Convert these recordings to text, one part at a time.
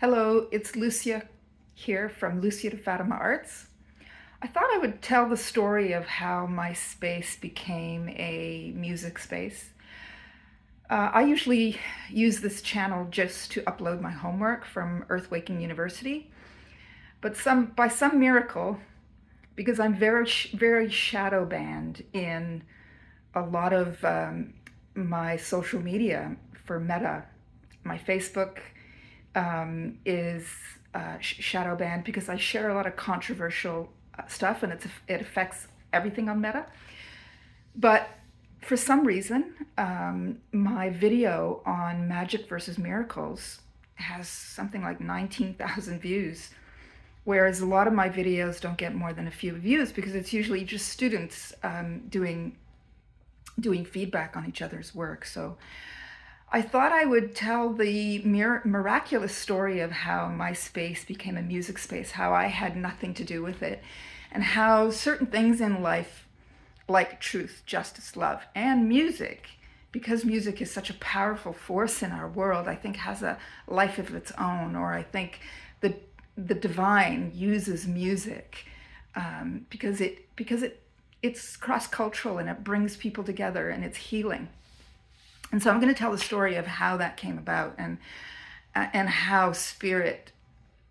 Hello, it's Lucia here from Lucia to Fatima Arts. I thought I would tell the story of how my space became a music space. I usually use this channel just to upload my homework from Earthwaking University, but by some miracle, because I'm very shadow banned in a lot of my social media for Meta. My Facebook is shadow banned because I share a lot of controversial stuff, and it affects everything on Meta. But for some reason, my video on magic versus miracles has something like 19,000 views, whereas a lot of my videos don't get more than a few views because it's usually just students doing feedback on each other's work. So I thought I would tell the miraculous story of how my space became a music space, how I had nothing to do with it, and how certain things in life, like truth, justice, love, and music, because music is such a powerful force in our world, I think has a life of its own, or I think the divine uses music because it's cross-cultural and it brings people together and it's healing. And so I'm going to tell the story of how that came about and how spirit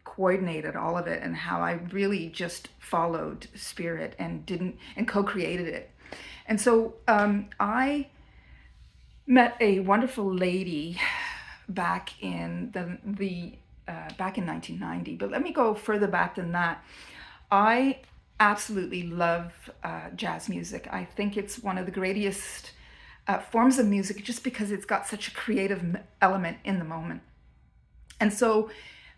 coordinated all of it and how I really just followed spirit and didn't and co-created it. And so I met a wonderful lady back in back in 1990. But let me go further back than that. I absolutely love jazz music. I think it's one of the greatest forms of music just because it's got such a creative element in the moment. And so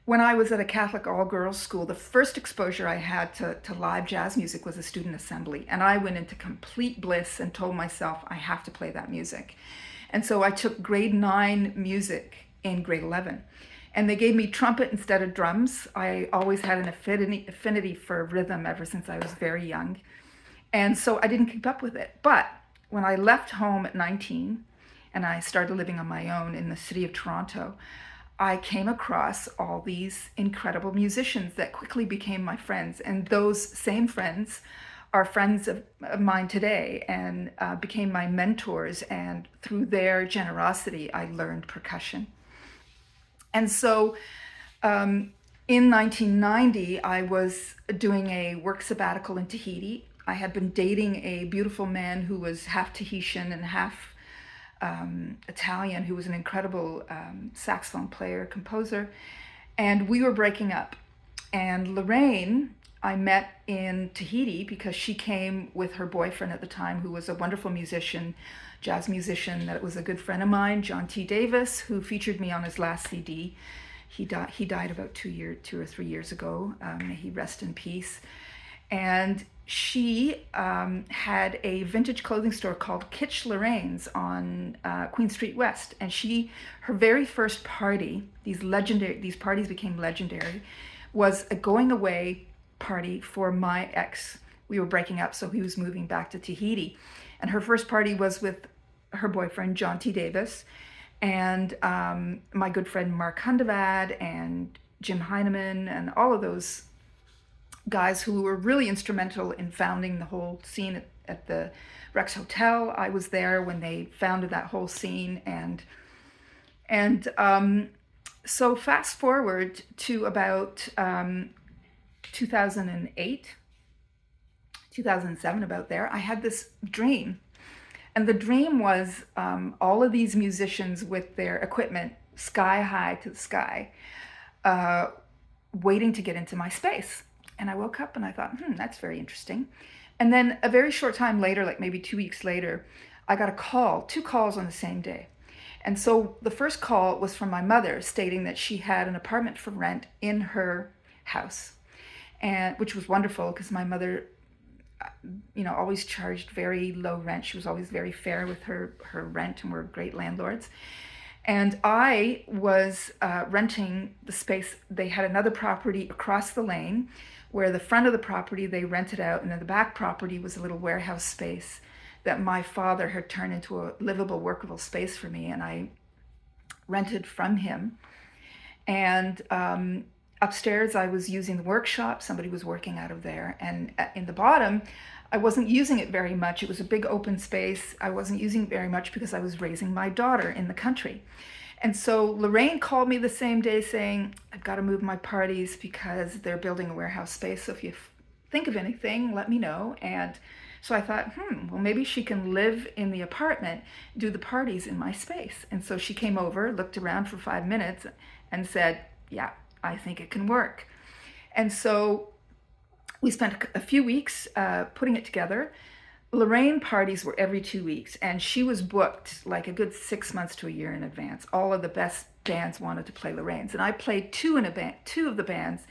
when I was at a Catholic all-girls school, the first exposure I had to live jazz music was a student assembly. And I went into complete bliss and told myself I have to play that music. And so I took grade 9 music in grade 11. And they gave me trumpet instead of drums. I always had an affinity for rhythm ever since I was very young. And so I didn't keep up with it. But when I left home at 19 and I started living on my own in the city of Toronto, I came across all these incredible musicians that quickly became my friends. And those same friends are friends of mine today and became my mentors. And through their generosity, I learned percussion. And so in 1990, I was doing a work sabbatical in Tahiti. I had been dating a beautiful man who was half Tahitian and half Italian, who was an incredible saxophone player, composer, and we were breaking up. And Lorraine, I met in Tahiti because she came with her boyfriend at the time, who was a wonderful musician, jazz musician, that was a good friend of mine, John T. Davis, who featured me on his last CD. He died about 2 or 3 years ago. May he rest in peace. And she had a vintage clothing store called Kitsch Lorraine's on Queen Street West. And her very first party, these parties became legendary, was a going away party for my ex. We were breaking up, so he was moving back to Tahiti. And her first party was with her boyfriend, John T. Davis, and my good friend Mark Hundavad and Jim Heineman and all of those guys who were really instrumental in founding the whole scene at the Rex Hotel. I was there when they founded that whole scene, and so fast forward to about 2008, 2007, about there, I had this dream. And the dream was all of these musicians with their equipment sky high to the sky, waiting to get into my space. And I woke up and I thought, that's very interesting. And then a very short time later, like maybe 2 weeks later, I got two calls on the same day. And so the first call was from my mother stating that she had an apartment for rent in her house, and which was wonderful because my mother, always charged very low rent. She was always very fair with her rent, and we're great landlords. And I was renting the space. They had another property across the lane where the front of the property they rented out, and then the back property was a little warehouse space that my father had turned into a livable, workable space for me, and I rented from him. And upstairs, I was using the workshop. Somebody was working out of there. And in the bottom, I wasn't using it very much. It was a big open space. I wasn't using it very much because I was raising my daughter in the country. And so Lorraine called me the same day saying, I've got to move my parties because they're building a warehouse space. So if you think of anything, let me know. And so I thought, well, maybe she can live in the apartment, do the parties in my space. And so she came over, looked around for 5 minutes, and said, yeah, I think it can work. And so we spent a few weeks putting it together. Lorraine parties were every 2 weeks, and she was booked like a good 6 months to a year in advance. All of the best bands wanted to play Lorraine's, and I played two of the bands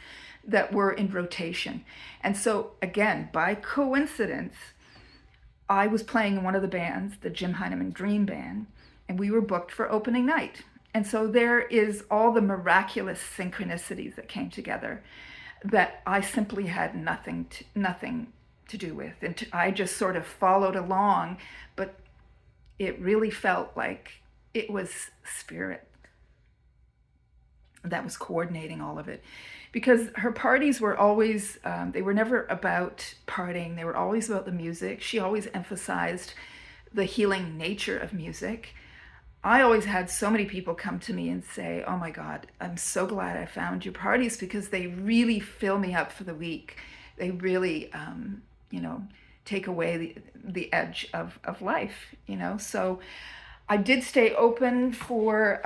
that were in rotation. And so, again, by coincidence, I was playing in one of the bands, the Jim Heineman Dream Band, and we were booked for opening night. And so there is all the miraculous synchronicities that came together that I simply had nothing to do with. And I just sort of followed along, but it really felt like it was spirit that was coordinating all of it. Because her parties were always, they were never about partying. They were always about the music. She always emphasized the healing nature of music. I always had so many people come to me and say, oh my God, I'm so glad I found your parties because they really fill me up for the week. They really, take away the edge of life, So I did stay open for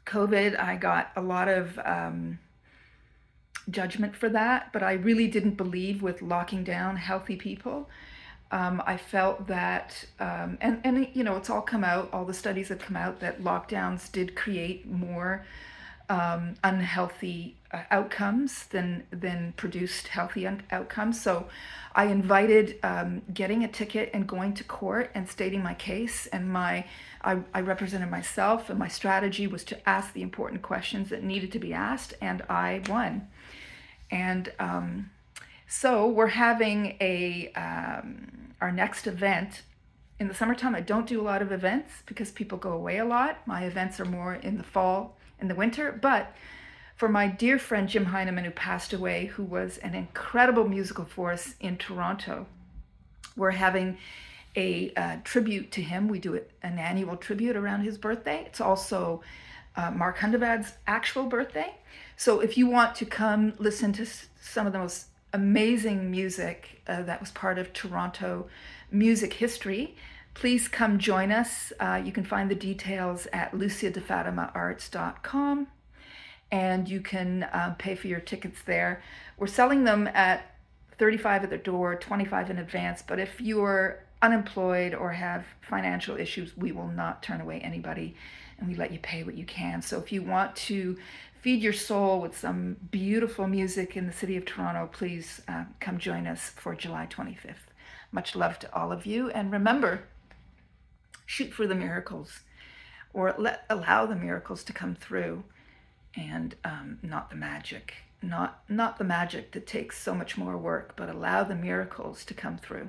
COVID. I got a lot of judgment for that, but I really didn't believe with locking down healthy people. I felt that, and it's all come out, all the studies have come out that lockdowns did create more unhealthy outcomes than produced healthy outcomes. So I invited getting a ticket and going to court and stating my case, and I represented myself, and my strategy was to ask the important questions that needed to be asked, and I won. And so we're having our next event in the summertime. I don't do a lot of events because people go away a lot. My events are more in the fall and the winter. But for my dear friend Jim Heineman, who passed away, who was an incredible musical force in Toronto, we're having a tribute to him. We do an annual tribute around his birthday. It's also Mark Hundevad's actual birthday. So if you want to come listen to some of the most amazing music that was part of Toronto music history, please come join us. You can find the details at luciadefatimaarts.com, and you can pay for your tickets there. We're selling them at $35 at the door, $25 in advance, but if you're unemployed or have financial issues, we will not turn away anybody, and we let you pay what you can. So if you want to feed your soul with some beautiful music in the city of Toronto, please come join us for July 25th. Much love to all of you. And remember, shoot for the miracles, or allow the miracles to come through, and not the magic. Not the magic that takes so much more work, but allow the miracles to come through.